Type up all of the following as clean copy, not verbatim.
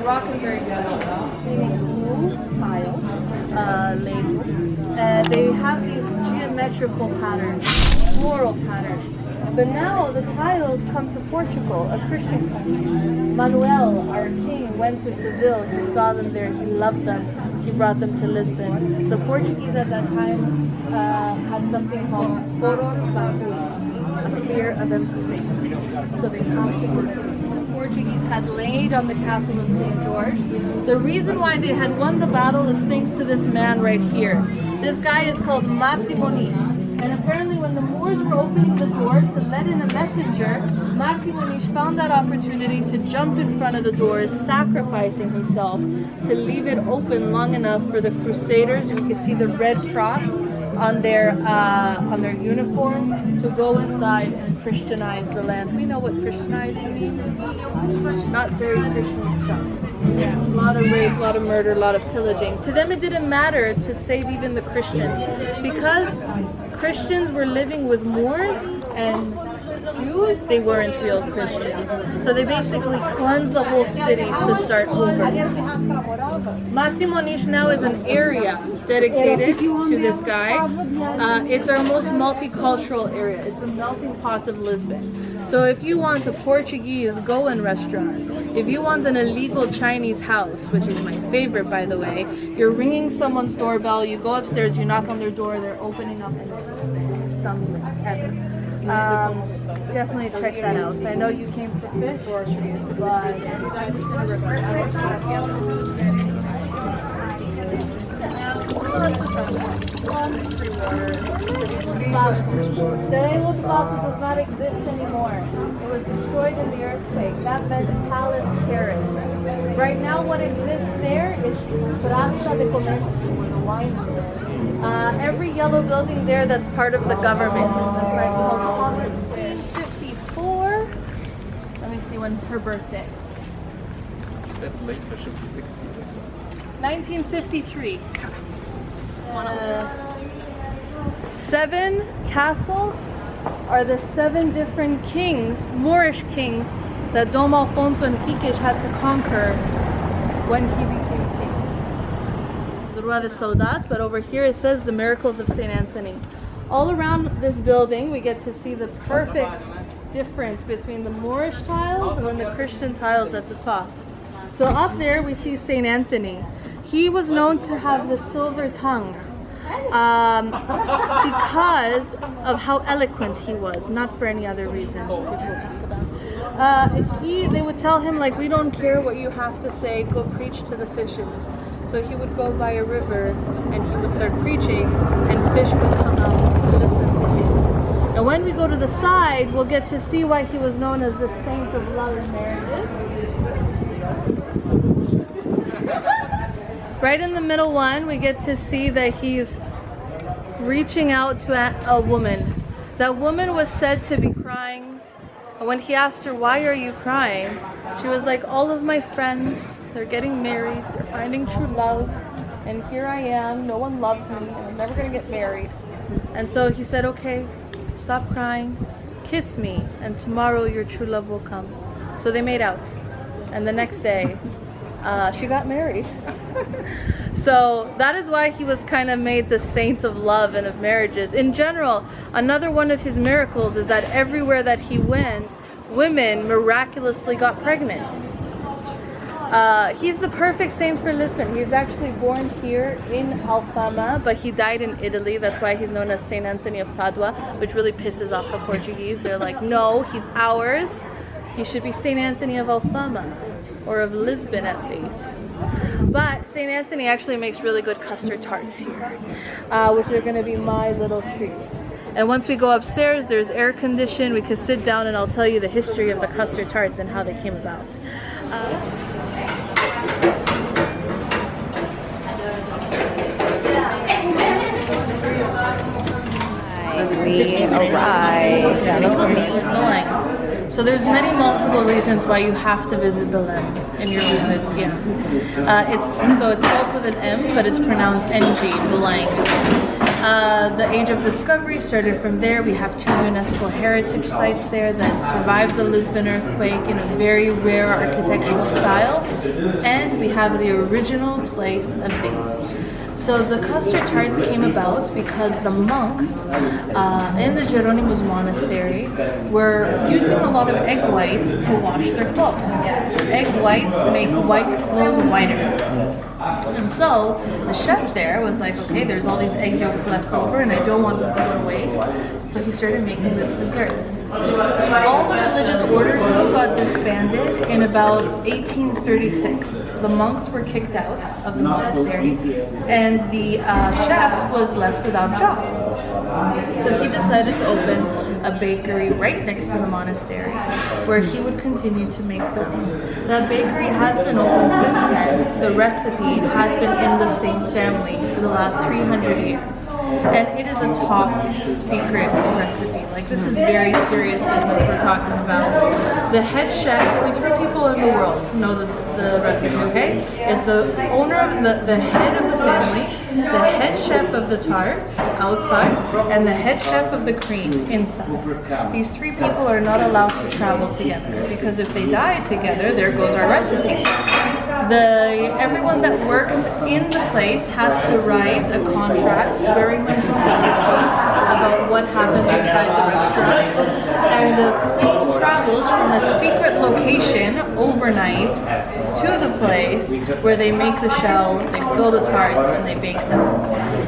rock is very special. Tile, they have these geometrical patterns, floral patterns. But now the tiles come to Portugal, a Christian country. Manuel, our king, went to Seville. He saw them there. He loved them. He brought them to Lisbon. The Portuguese at that time had something called Foro Batu, a fear of empty spaces. So they passed the Portuguese had laid on the castle of St. George. The reason why they had won the battle is thanks to this man right here. This guy is called Marti Moniz. And apparently when the Moors were opening the door to let in a messenger, Marti Moniz found that opportunity to jump in front of the doors, sacrificing himself to leave it open long enough for the Crusaders. You can see the red cross on their uniform to go inside and Christianize the land. We know what Christianizing means. Not very Christian stuff. Yeah, a lot of rape, a lot of murder, a lot of pillaging. To them it didn't matter to save even the Christians, because Christians were living with Moors and Jews, they weren't real Christians. So they basically cleansed the whole city to start over. Marti Moniz now is an area dedicated to this guy. It's our most multicultural area. It's the melting pot of Lisbon. So if you want a Portuguese go-in restaurant, if you want an illegal Chinese house, which is my favorite by the way, you're ringing someone's doorbell, you go upstairs, you knock on their door, they're opening up and they're ever. Definitely check that out. I know you came for fish, but the Aloha Plaza does not exist anymore. It was destroyed in the earthquake. That meant Palace Terrace. Right now what exists there is Praça de Comércio, or the wine room. Every yellow building there, that's part of the government. That's why it's called Congress Square. 54. Let me see when's her birthday. That later should be 60s or so. 1953. 7 castles are the 7 different kings, Moorish kings, that Dom Alfonso and Quiquez had to conquer when he became king. The Rua de Saudade, but over here it says the miracles of St. Anthony. All around this building we get to see the perfect difference between the Moorish tiles and then the Christian tiles at the top. So up there we see St. Anthony. He was known to have the silver tongue because of how eloquent he was, not for any other reason, which we'll talk about. They would tell him, like, we don't care what you have to say, go preach to the fishes. So he would go by a river and he would start preaching, and fish would come out to listen to him. And when we go to the side, we'll get to see why he was known as the saint of love and marriages. Right in the middle one, we get to see that he's reaching out to a woman. That woman was said to be crying. And when he asked her, why are you crying? She was like, all of my friends, they're getting married, they're finding true love, and here I am, no one loves me, and I'm never gonna get married. And so he said, okay, stop crying, kiss me, and tomorrow your true love will come. So they made out. And the next day, she got married. So that is why he was kind of made the saint of love and of marriages. In general, another one of his miracles is that everywhere that he went, women miraculously got pregnant. He's the perfect saint for Lisbon. He was actually born here in Alfama, but he died in Italy. That's why he's known as Saint Anthony of Padua, which really pisses off the Portuguese. They're like, no, he's ours. He should be Saint Anthony of Alfama, or of Lisbon at least. But St. Anthony actually makes really good custard tarts here, which are going to be my little treats. And once we go upstairs, there's air conditioning. We can sit down and I'll tell you the history of the custard tarts and how they came about. We arrived. So there's many multiple reasons why you have to visit Belém. in your usage. Yeah. It's spelled with an M, but it's pronounced NG, Belang. The Age of Discovery started from there. We have 2 UNESCO heritage sites there that survived the Lisbon earthquake in a very rare architectural style. And we have the original place of these. So the custard tarts came about because the monks in the Jerónimos monastery were using a lot of egg whites to wash their clothes. Egg whites make white clothes whiter. And so the chef there was like, okay, there's all these egg yolks left over and I don't want them to go to waste. So he started making this dessert. All the religious orders though got disbanded in about 1836. The monks were kicked out of the monastery and the chef was left without a job. So he decided to open a bakery right next to the monastery where he would continue to make food. That bakery has been open since then. The recipe has been in the same family for the last 300 years. And it is a top secret recipe. Like, this is very serious business we're talking about. The head chef, only 3 people in the world know the recipe, okay? Is the owner of the head of the family, the head chef of the tart outside, and the head chef of the cream inside. These 3 people are not allowed to travel together because if they die together, there goes our recipe. Everyone that works in the place has to write a contract swearing them to secrecy about what happens inside the restaurant. And the queen travels from a secret location overnight to the place where they make the shell, they fill the tarts, and they bake them.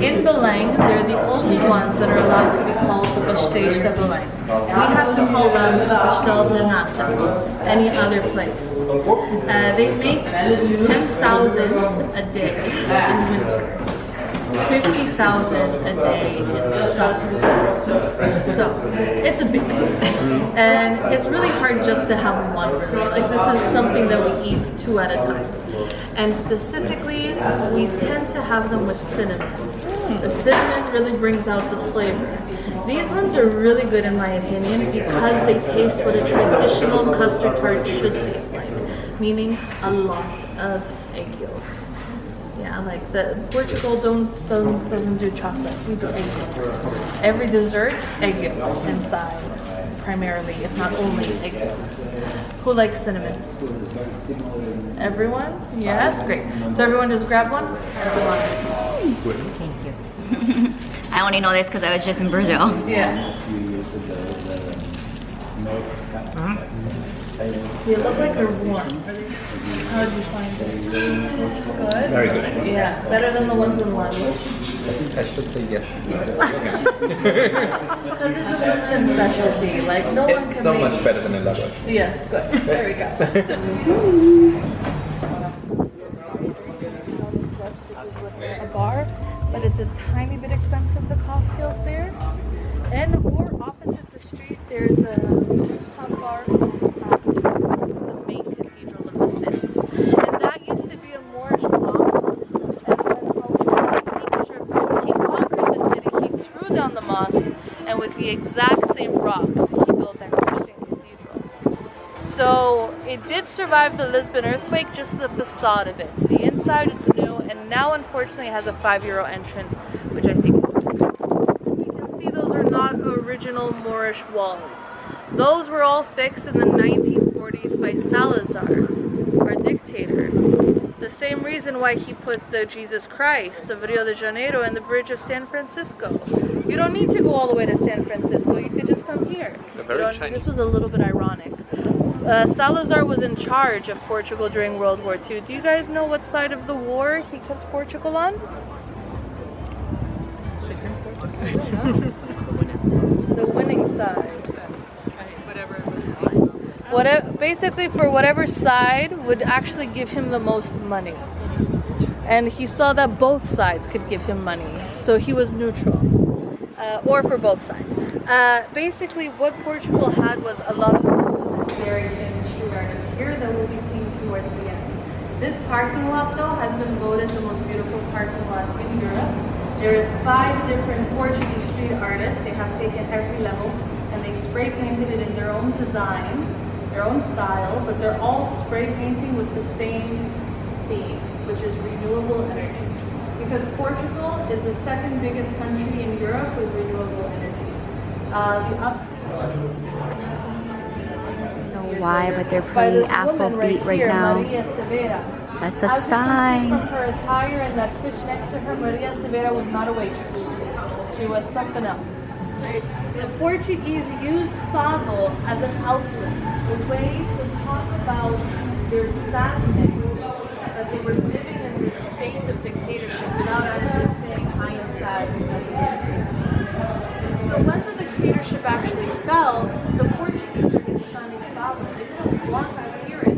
In Belém, they're the only ones that are allowed to be called the pastéis de Belém. We have to call them the pastel de nata, any other place. They make 10,000 a day in winter, 50,000 a day in summer. So it's a big thing. And it's really hard just to have one really. Like, this is something that we eat 2 at a time. And specifically, we tend to have them with cinnamon. The cinnamon really brings out the flavor. These ones are really good in my opinion because they taste what a traditional custard tart should taste like, meaning a lot of egg yolks. Yeah, like Portugal doesn't do chocolate. We do egg yolks. Every dessert, egg yolks inside, primarily, if not only egg yolks. Who likes cinnamon? Everyone? Yes, great. So everyone just grab one. Thank you. I only know this because I was just in Brazil. Yeah. They look like they're warm. How did you find it? Good? Very good. Yeah, better than the ones in London. I think I should say yes. Because it's a Lisbon specialty. Like, no one It's can so make much better than in London. Yes, good. There we go. A bar, but it's a tiny bit expensive, the cocktails there. And or opposite the street, there's a rooftop bar, the main cathedral of the city. And that used to be a Moorish mosque. And when the English first king conquered the city, he threw down the mosque, and with the exact same rocks, he built that Christian cathedral. So it did survive the Lisbon earthquake, just the facade of it. The inside, it's new, and now unfortunately it has a €5 entrance, which I think is good. You can see those are not original Moorish walls. Those were all fixed in the 1940s by Salazar, our dictator. The same reason why he put the Jesus Christ of Rio de Janeiro in the bridge of San Francisco. You don't need to go all the way to San Francisco, you could just come here. This was a little bit ironic. Salazar was in charge of Portugal during World War II. Do you guys know what side of the war he kept Portugal on? The winning side. Basically for whatever side would actually give him the most money. And he saw that both sides could give him money. So he was neutral. Or for both sides. Basically what Portugal had was a lot of very famous street artists here that will be seen towards the end. This parking lot though has been voted the most beautiful parking lot in Europe. There is 5 different Portuguese street artists. They have taken every level and they spray painted it in their own designs their own style, but they're all spray painting with the same theme, which is renewable energy. Because Portugal is the second biggest country in Europe with renewable energy. Why, but they're playing Afrobeat right now. Maria Severa. That's a As you sign. can see from her attire and that fish next to her, Maria Severa was not a waitress. She was something else. The Portuguese used fado as an outlet, a way to talk about their sadness that they were living in this state of dictatorship without actually saying, I am sad. So when the dictatorship actually fell, the Portuguese started shunning fado. They didn't want to hear it.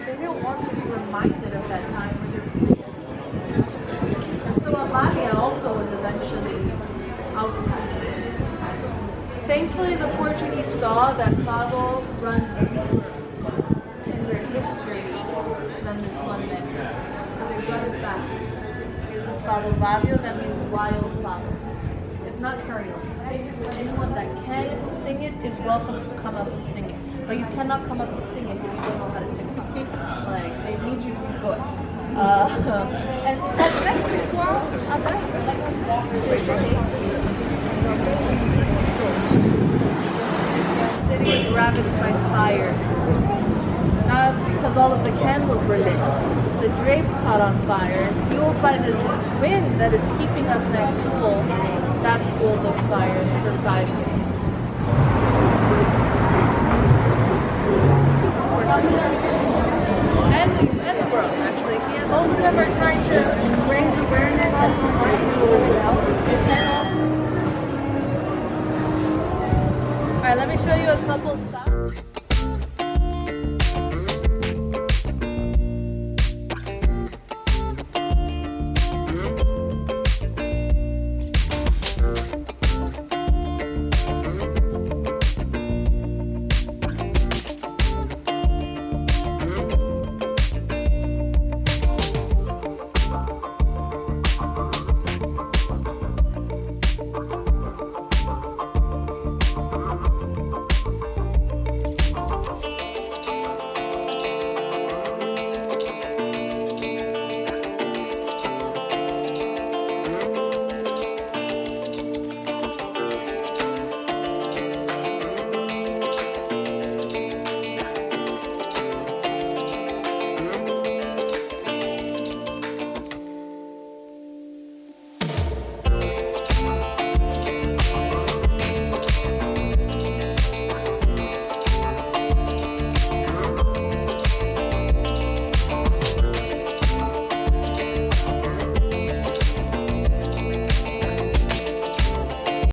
They didn't want to be reminded of that time where they're free. And so Amalia also was eventually outcast. Thankfully, the Portuguese saw that fado runs deeper in their history than this one man. So they brought it back. It's fado vadio, that means wild fado. It's not karaoke. Anyone that can sing it is welcome to come up and sing it. But you cannot come up to sing it if you don't know how to sing it. Like, they need you to be good. And the city is ravaged by fires. Not because all of the candles were lit. The drapes caught on fire, and fueled by this wind that is keeping us nice cool, that fueled those fires for 5 days. And the world, actually. Both of them are trying to raise awareness and